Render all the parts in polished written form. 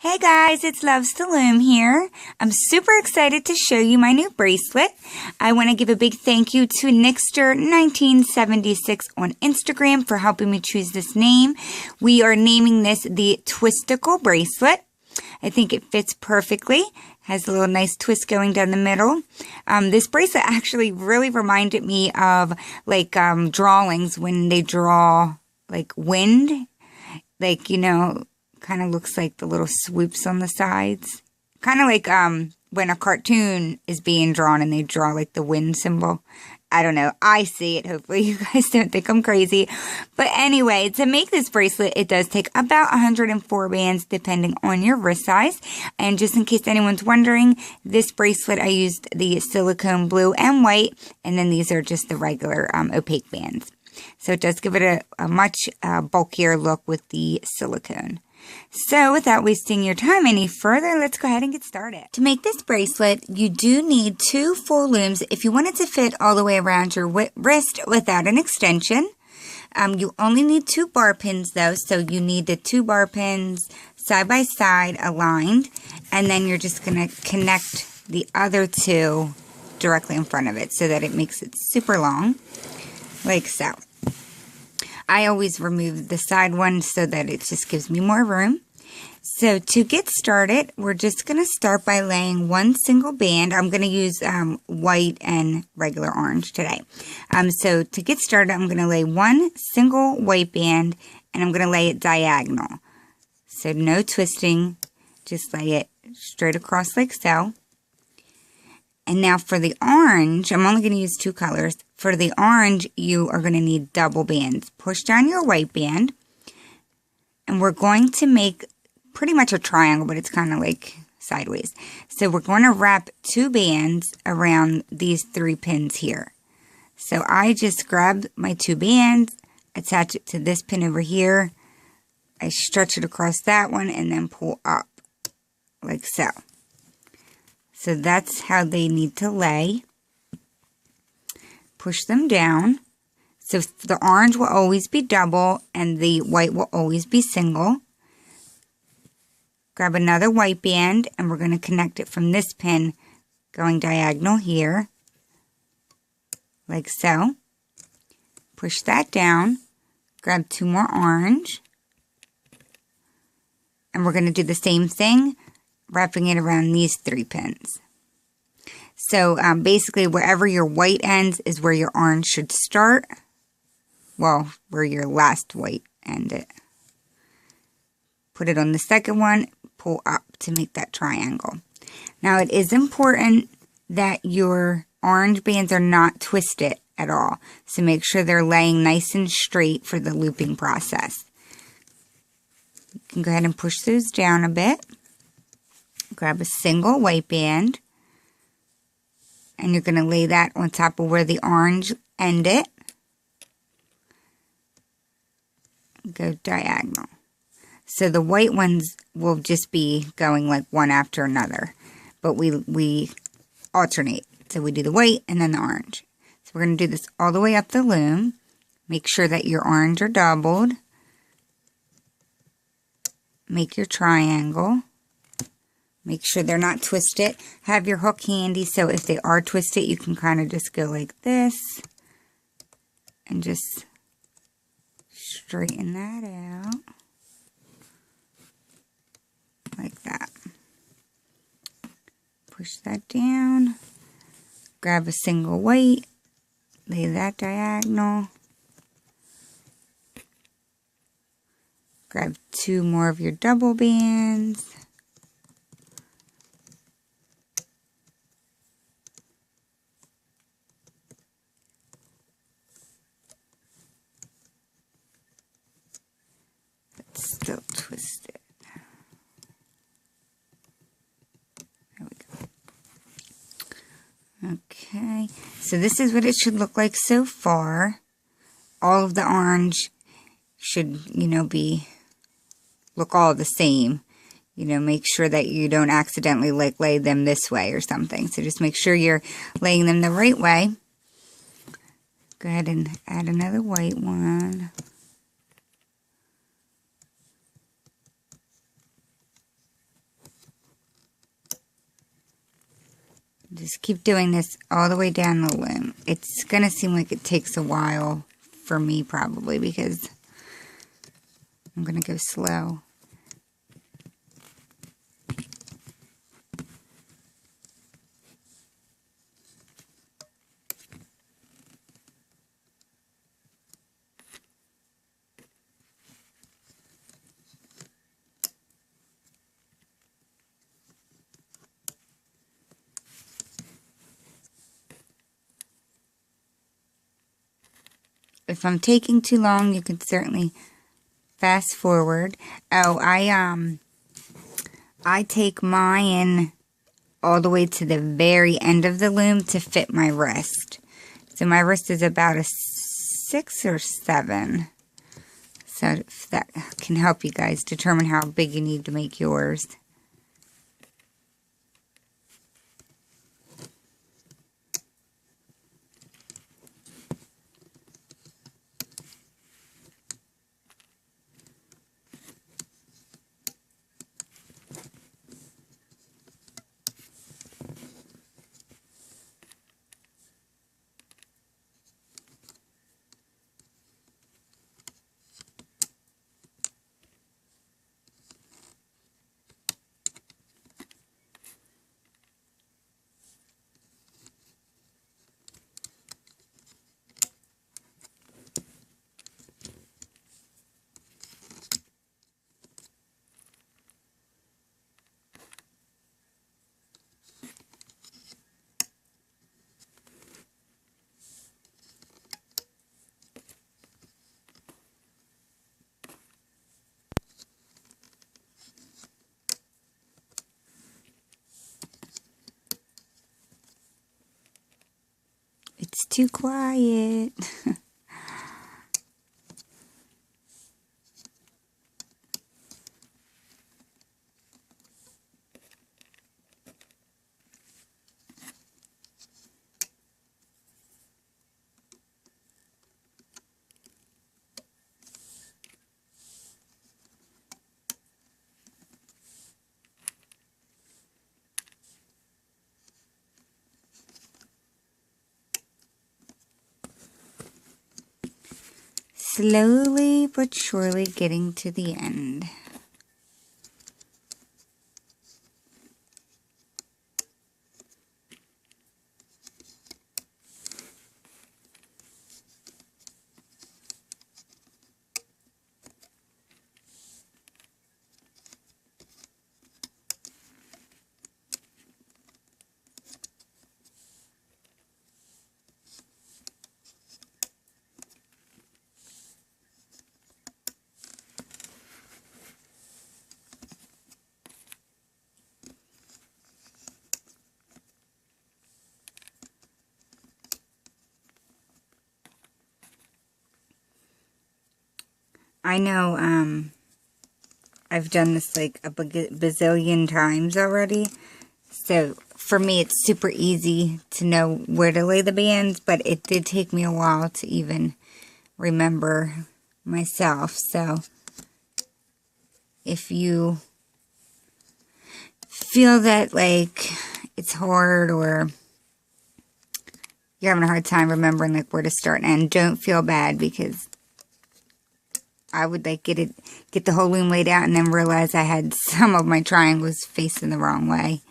Hey guys, it's Loves to Loom here. I'm super excited to show you my new bracelet. I want to give a big thank you to Nixter1976 on Instagram for helping me choose this name. We are naming this the Twistacal bracelet. I think it fits perfectly. Has a little nice twist going down the middle. This bracelet actually really reminded me of like drawings when they draw like wind. Like, you know, kind of looks like the little swoops on the sides. Kind of like when a cartoon is being drawn and they draw like the wind symbol. I don't know. I see it. Hopefully you guys don't think I'm crazy. But anyway, to make this bracelet, it does take about 104 bands depending on your wrist size. And just in case anyone's wondering, this bracelet I used the silicone blue and white. And then these are just the regular opaque bands. So it does give it a much bulkier look with the silicone. So without wasting your time any further, let's go ahead and get started. To make this bracelet, you do need 2 full looms if you want it to fit all the way around your wrist without an extension. You only need 2 bar pins though, so you need the 2 bar pins side by side aligned, and then you're just going to connect the other 2 directly in front of it so that it makes it super long, like so. I always remove the side one so that it just gives me more room. So to get started, we're just going to start by laying 1 single band. I'm going to use white and regular orange today. So to get started, I'm going to lay 1 single white band and I'm going to lay it diagonal. So no twisting, just lay it straight across like so. And now for the orange, I'm only going to use 2 colors. For the orange, you are going to need double bands. Push down your white band, and we're going to make pretty much a triangle, but it's kind of like sideways. So we're going to wrap 2 bands around these 3 pins here. So I just grab my 2 bands, attach it to this pin over here. I stretch it across that one, and then pull up, like so. So that's how they need to lay. Push them down. So the orange will always be double and the white will always be single. Grab another white band and we're going to connect it from this pin going diagonal here. Like so. Push that down. Grab 2 more orange. And we're going to do the same thing, wrapping it around these 3 pins. So basically wherever your white ends is where your orange should start. Well, where your last white ended. Put it on the second one, pull up to make that triangle. Now it is important that your orange bands are not twisted at all. So make sure they're laying nice and straight for the looping process. You can go ahead and push those down a bit. Grab a single white band. And you're going to lay that on top of where the orange ended. Go diagonal. So the white ones will just be going like one after another. But we alternate. So we do the white and then the orange. So we're going to do this all the way up the loom. Make sure that your orange are doubled. Make your triangle. Make sure they're not twisted. Have your hook handy so if they are twisted, you can kind of just go like this. And just straighten that out. Like that. Push that down. Grab a single white. Lay that diagonal. Grab 2 more of your double bands. Still twisted. There we go. Okay, so this is what it should look like so far. All of the orange should, you know, look all the same. You know, make sure that you don't accidentally like lay them this way or something. So just make sure you're laying them the right way. Go ahead and add another white one. just keep doing this all the way down the loom. It's going to seem like it takes a while for me probably because I'm going to go slow. If I'm taking too long, you can certainly fast forward. Oh, I take mine all the way to the very end of the loom to fit my wrist. So my wrist is about a 6 or 7. So if that can help you guys determine how big you need to make yours. It's too quiet. Slowly but surely getting to the end. I know I've done this like a bazillion times already. So for me it's super easy to know where to lay the bands, but it did take me a while to even remember myself. So if you feel that like it's hard or you're having a hard time remembering like where to start and end, don't feel bad, because I would like get the whole loom laid out and then realize I had some of my triangles facing the wrong way.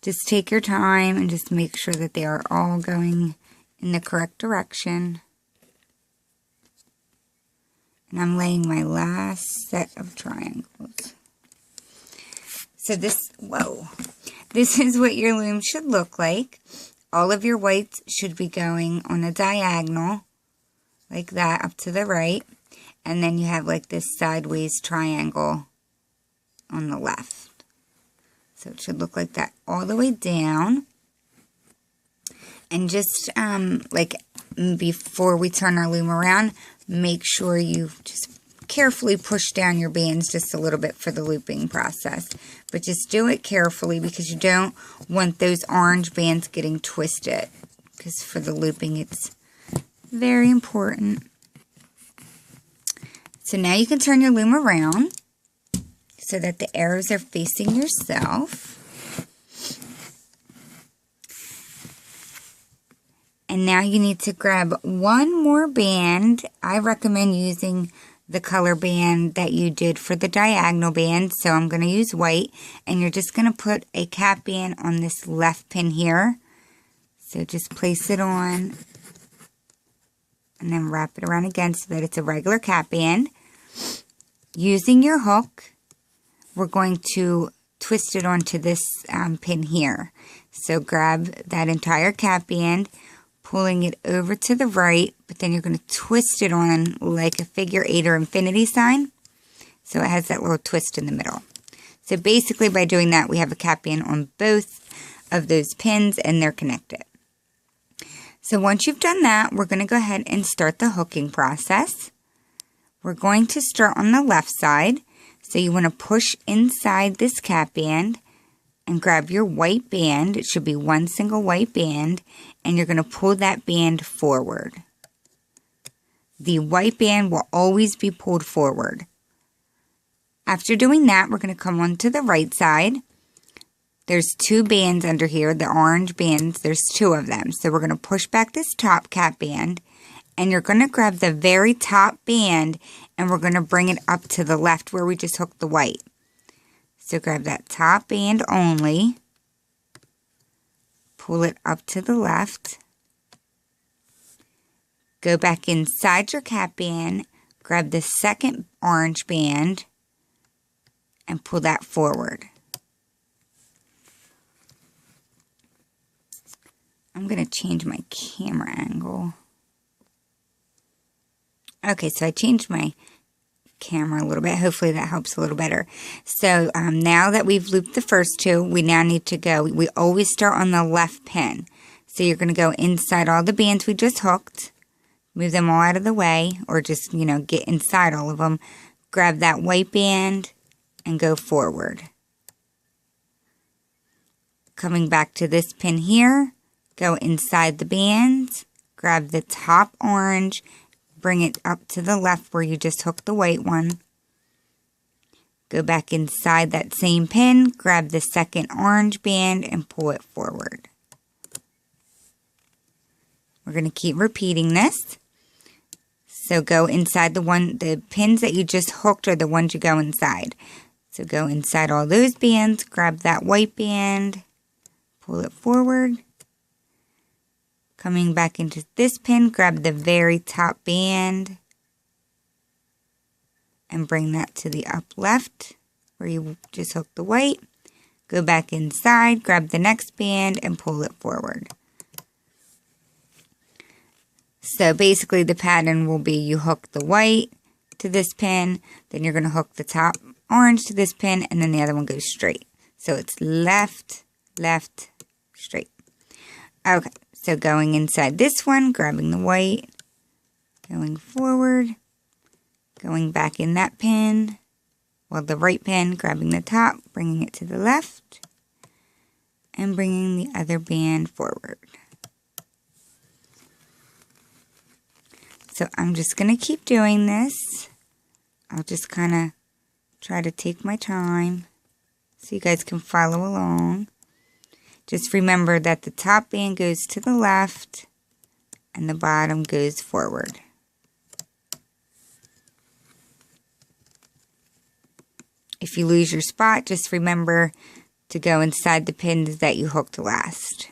Just take your time and just make sure that they are all going in the correct direction. And I'm laying my last set of triangles. So this is what your loom should look like. All of your whites should be going on a diagonal like that up to the right. And then you have like this sideways triangle on the left. So it should look like that all the way down. And just like before we turn our loom around, make sure you just carefully push down your bands just a little bit for the looping process. But just do it carefully because you don't want those orange bands getting twisted. Because for the looping it's very important. So now you can turn your loom around so that the arrows are facing yourself. And now you need to grab one more band. I recommend using the color band that you did for the diagonal band. So I'm going to use white. And you're just going to put a cap band on this left pin here. So just place it on and then wrap it around again so that it's a regular cap band. Using your hook, we're going to twist it onto this pin here. So grab that entire cap band, pulling it over to the right, but then you're going to twist it on like a figure 8 or infinity sign. So it has that little twist in the middle. So basically by doing that, we have a cap band on both of those pins and they're connected. So once you've done that, we're going to go ahead and start the hooking process. We're going to start on the left side. So you want to push inside this cap band and grab your white band. It should be one single white band, and you're going to pull that band forward. The white band will always be pulled forward. After doing that, we're going to come on to the right side. There's 2 bands under here, the orange bands, there's 2 of them. So we're going to push back this top cap band, and you're going to grab the very top band, and we're going to bring it up to the left where we just hooked the white. So grab that top band only, pull it up to the left, go back inside your cap band, grab the second orange band, and pull that forward. I'm going to change my camera angle. Okay, so I changed my camera a little bit. Hopefully that helps a little better. So now that we've looped the first 2, we now need to go. We always start on the left pin. So you're going to go inside all the bands we just hooked. Move them all out of the way, or just, get inside all of them. Grab that white band and go forward. Coming back to this pin here. Go inside the bands, grab the top orange, bring it up to the left where you just hooked the white one. Go back inside that same pin, grab the second orange band, and pull it forward. We're going to keep repeating this. So go inside the pins that you just hooked are the ones you go inside. So go inside all those bands, grab that white band, pull it forward. Coming back into this pin, grab the very top band and bring that to the up left where you just hooked the white. Go back inside, grab the next band and pull it forward. So basically the pattern will be you hook the white to this pin, then you're going to hook the top orange to this pin, and then the other one goes straight. So it's left, left, straight. Okay. So going inside this one, grabbing the white, going forward, going back in that pin, the right pin, grabbing the top, bringing it to the left, and bringing the other band forward. So I'm just going to keep doing this. I'll just kind of try to take my time so you guys can follow along. Just remember that the top band goes to the left and the bottom goes forward. If you lose your spot, just remember to go inside the pins that you hooked last.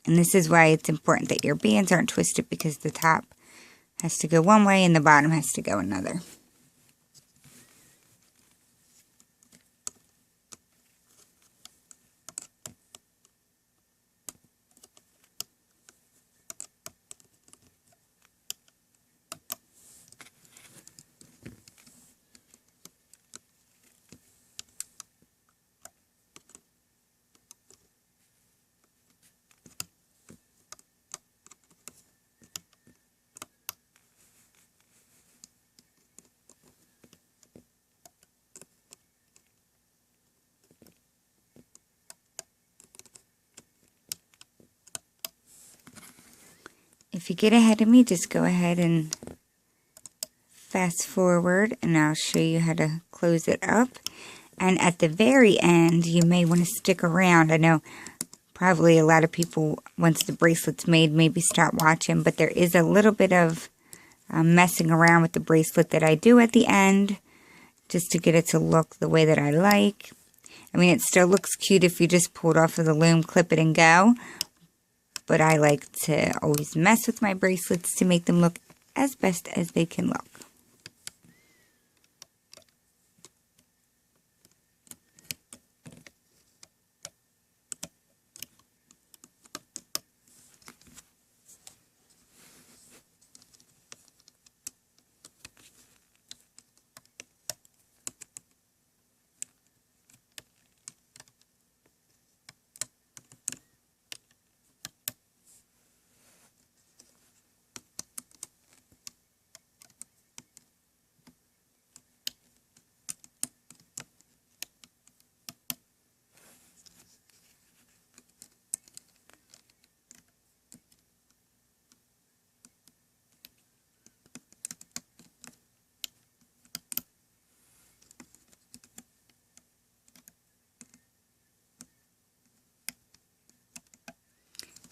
And this is why it's important that your bands aren't twisted, because the top has to go one way and the bottom has to go another. if you get ahead of me, just go ahead and fast forward, and I'll show you how to close it up. And at the very end, you may want to stick around. I know probably a lot of people, once the bracelet's made, maybe start watching, but there is a little bit of messing around with the bracelet that I do at the end, just to get it to look the way that I like. I mean, it still looks cute if you just pull it off of the loom, clip it, and go. But I like to always mess with my bracelets to make them look as best as they can look.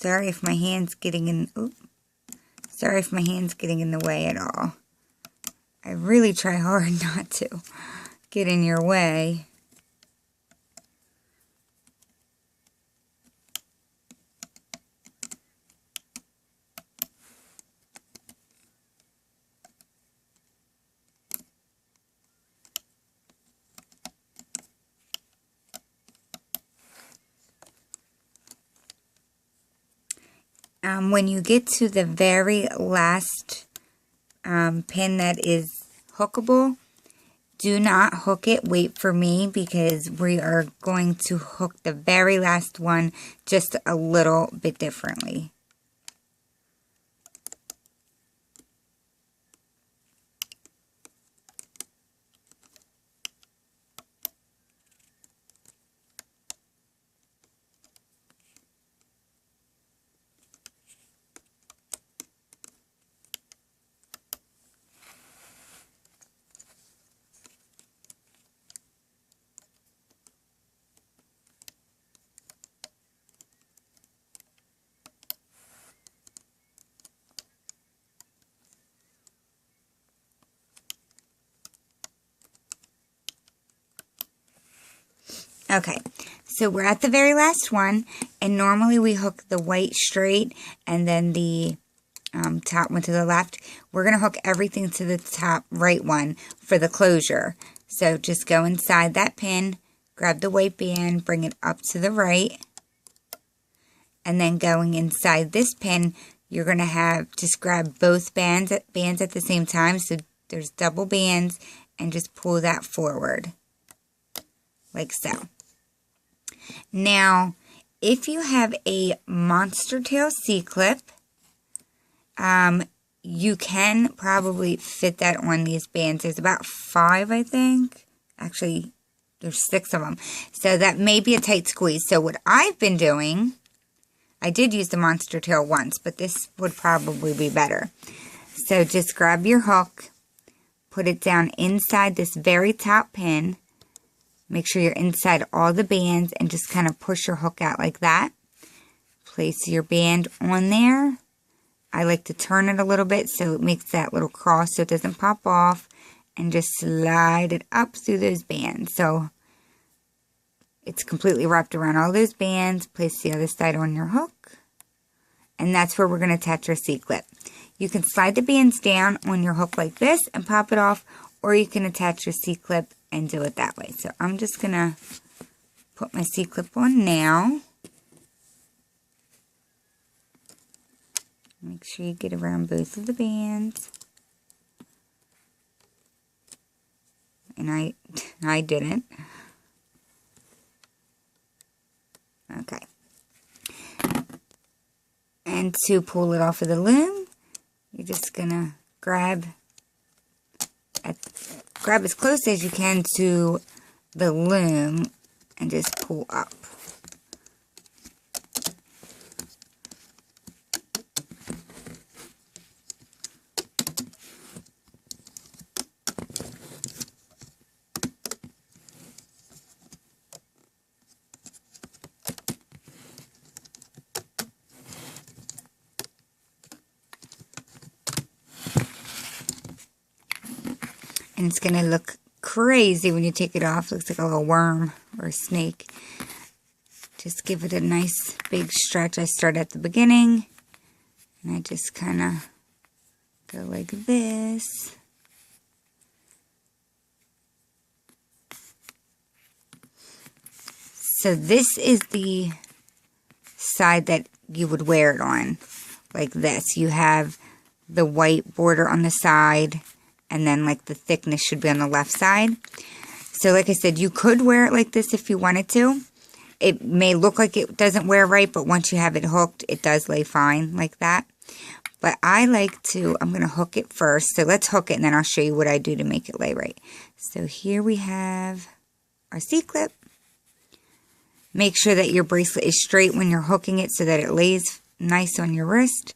Sorry if my hand's getting in. Sorry if my hand's getting in the way at all. I really try hard not to get in your way. When you get to the very last pin that is hookable, do not hook it. Wait for me, because we are going to hook the very last one just a little bit differently. Okay, so we're at the very last one, and normally we hook the white straight and then the top one to the left. We're going to hook everything to the top right one for the closure. So just go inside that pin, grab the white band, bring it up to the right, and then going inside this pin, you're going to have, just grab both bands at the same time, so there's double bands, and just pull that forward, like so. Now, if you have a monster tail C-clip, you can probably fit that on these bands. There's about 5, I think. Actually, there's 6 of them. So that may be a tight squeeze. So what I've been doing, I did use the monster tail once, but this would probably be better. So just grab your hook, put it down inside this very top pin. Make sure you're inside all the bands and just kind of push your hook out like that. Place your band on there. I like to turn it a little bit so it makes that little cross so it doesn't pop off. And just slide it up through those bands. So it's completely wrapped around all those bands. Place the other side on your hook. And that's where we're going to attach our C-clip. You can slide the bands down on your hook like this and pop it off. Or you can attach your C-clip and do it that way. So I'm just going to put my C-clip on now. Make sure you get around both of the bands. And I didn't. Okay. And to pull it off of the loom, you're just going to grab as close as you can to the loom and just pull up. And it's going to look crazy when you take it off. It looks like a little worm or a snake. Just give it a nice big stretch. I start at the beginning. And I just kind of go like this. So this is the side that you would wear it on. Like this. You have the white border on the side. And then like the thickness should be on the left side. So like I said, you could wear it like this if you wanted to. It may look like it doesn't wear right, but once you have it hooked, it does lay fine like that. But I like to, I'm going to hook it first. So let's hook it and then I'll show you what I do to make it lay right. So here we have our C-clip. Make sure that your bracelet is straight when you're hooking it so that it lays nice on your wrist.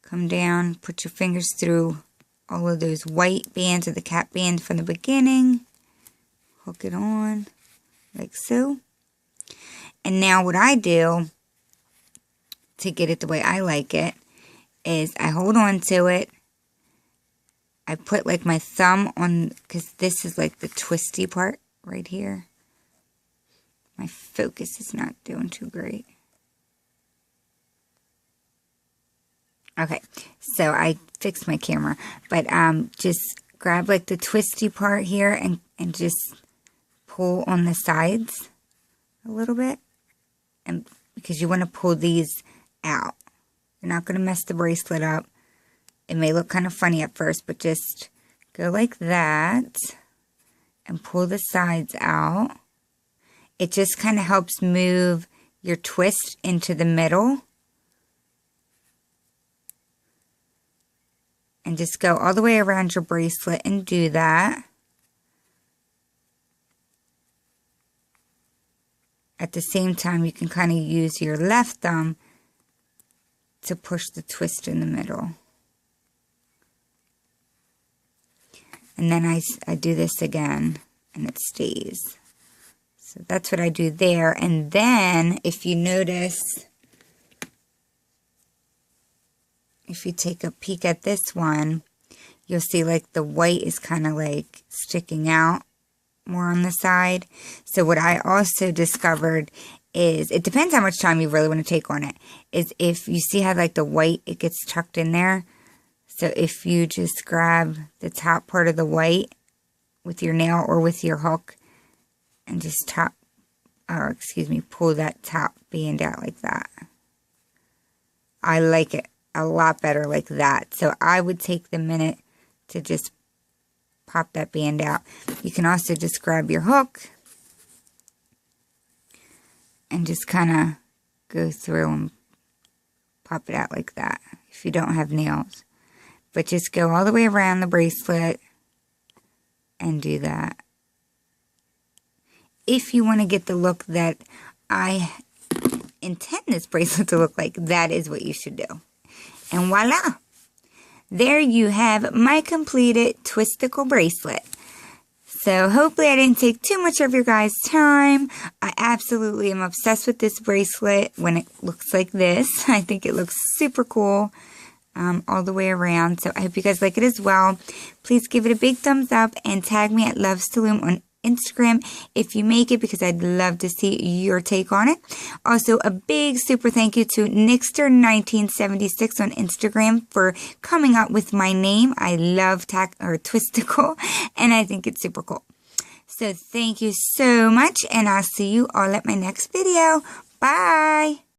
Come down, put your fingers through all of those white bands or the cap band from the beginning. Hook it on like so. And now what I do to get it the way I like it is I hold on to it. I put like my thumb on, because this is like the twisty part right here. My focus is not doing too great. Okay, so I fixed my camera. But just grab like the twisty part here and just pull on the sides a little bit. And because you want to pull these out. You're not going to mess the bracelet up. It may look kind of funny at first, but just go like that and pull the sides out. It just kind of helps move your twist into the middle. And just go all the way around your bracelet and do that. At the same time, you can kind of use your left thumb to push the twist in the middle. And then I do this again, and it stays. So that's what I do there. And then, if you notice, if you take a peek at this one, you'll see like the white is kind of like sticking out more on the side. So what I also discovered is, it depends how much time you really want to take on it, is if you see how like the white, it gets tucked in there. So if you just grab the top part of the white with your nail or with your hook and just pull that top band out like that. I like it a lot better like that. So I would take the minute to just pop that band out. You can also just grab your hook and just kind of go through and pop it out like that if you don't have nails. But just go all the way around the bracelet and do that. If you want to get the look that I intend this bracelet to look like, that is what you should do. And voila! There you have my completed Twistacal bracelet. So hopefully I didn't take too much of your guys' time. I absolutely am obsessed with this bracelet when it looks like this. I think it looks super cool all the way around. So I hope you guys like it as well. Please give it a big thumbs up and tag me at Loves to Loom on Instagram if you make it, because I'd love to see your take on it. Also, a big super thank you to Nixter1976 on Instagram for coming up with my name. I love Twistacal, and I think it's super cool. So thank you so much, and I'll see you all at my next video. Bye!